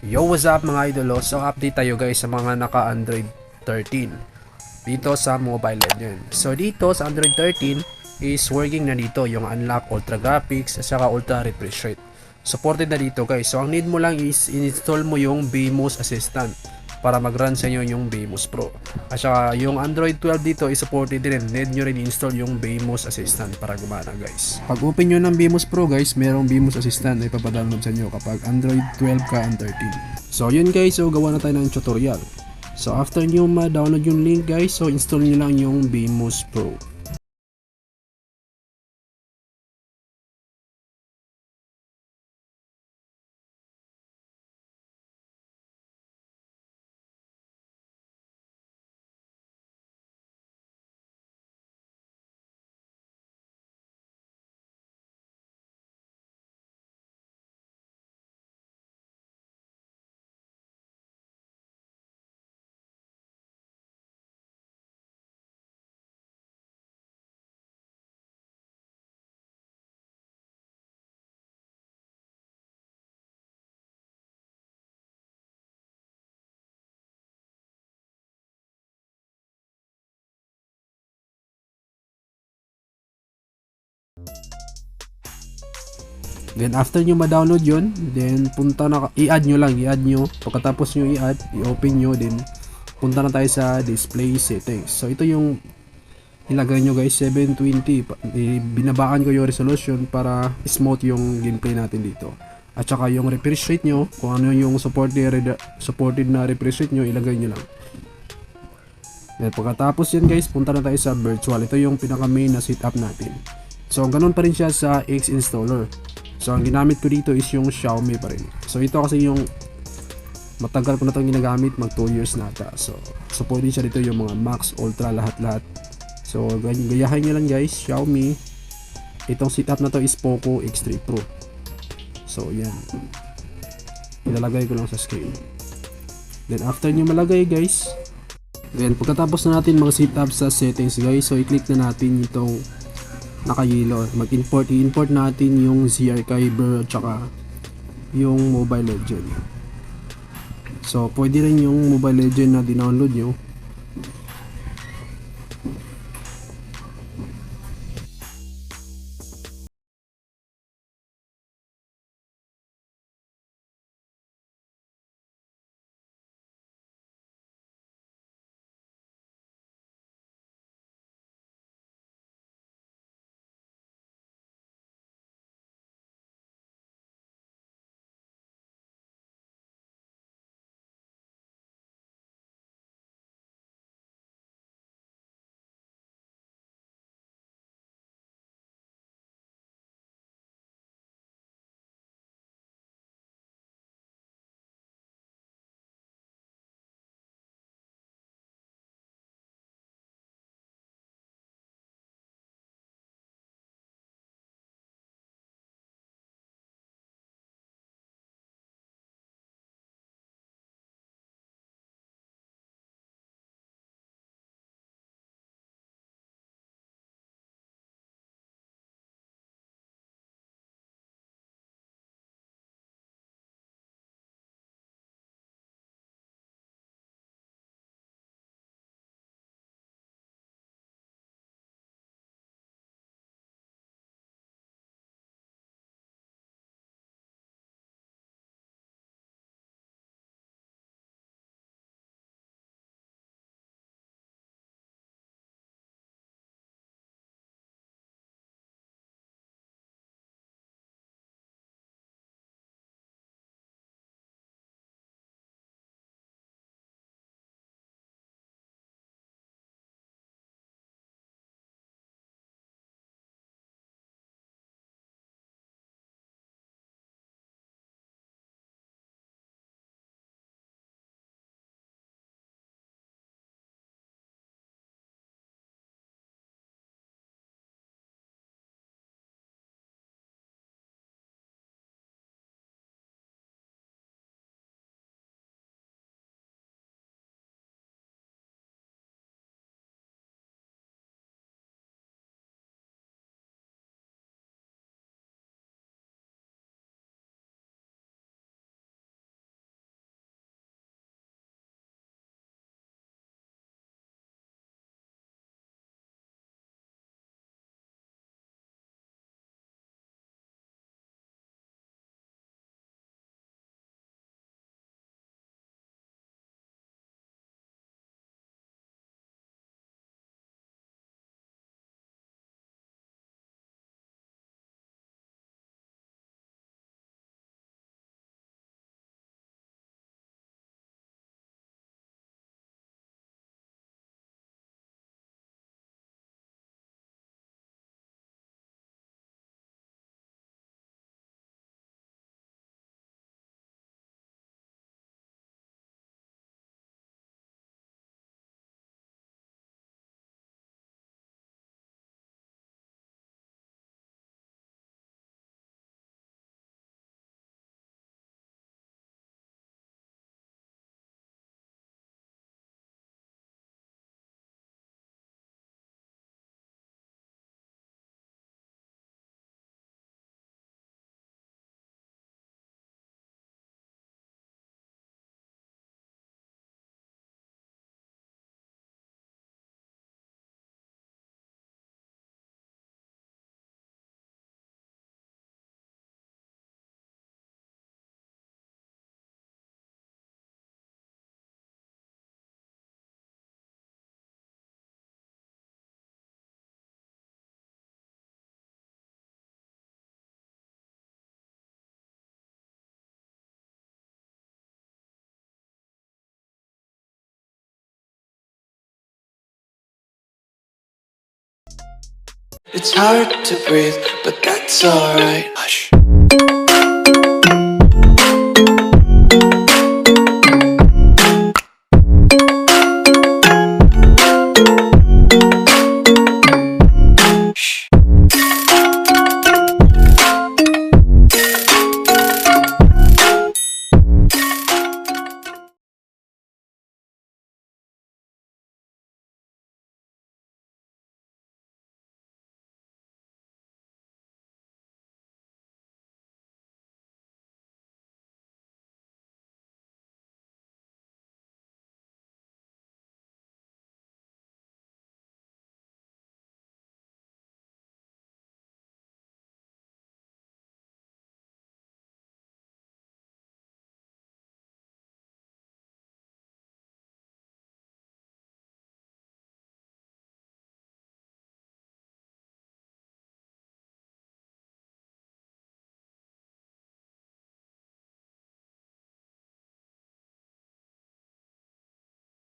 Yo, what's up mga idolo? So update tayo guys sa mga naka Android 13 dito sa Mobile Legends. So dito sa Android 13 is working na dito yung unlock ultra graphics at saka ultra refresh rate. Supported na dito guys. So ang need mo lang is install mo yung BMOS Assistant para mag-run sa inyo yung BMOS Pro. At saka yung Android 12 dito is supported din. Need nyo rin install yung BMOS Assistant para gumana guys. Pag open nyo ng BMOS Pro guys, merong BMOS Assistant na ipapadownload sa inyo kapag Android 12 ka and 13. So yun guys, so gawa na tayo ng tutorial. So after nyo ma-download yung link guys, so install nyo lang yung BMOS Pro. Then after nyo ma-download yun, then punta na, i-add nyo lang, i-add nyo. Pagkatapos nyo i-add, i-open nyo, then punta na tayo sa display settings. So ito yung ilagay nyo guys, 720. Binabaan ko yung resolution para smooth yung gameplay natin dito. At saka yung refresh rate nyo, kung ano yung supported na refresh rate nyo, ilagay nyo lang. Then pagkatapos yan guys, punta na tayo sa virtual. Ito yung pinaka main na setup natin. So ganun pa rin siya sa X installer. So ang ginamit ko dito is yung Xiaomi pa rin. So ito kasi yung matagal ko na itong ginagamit, mag 2 years na ata. So supported siya dito yung mga Max, Ultra, lahat-lahat. So gayahin nyo lang guys, Xiaomi. Itong setup na to is Poco X3 Pro. So yan, ilalagay ko lang sa scale. Then after nyo malagay guys, then pagkatapos na natin mga setup sa settings guys, so i-click na natin itong nakayelo, i-import natin yung Z-Archiver at saka yung Mobile Legend. So pwede rin yung Mobile Legend na dinownload nyo, It's hard to breathe, but that's alright. Hush.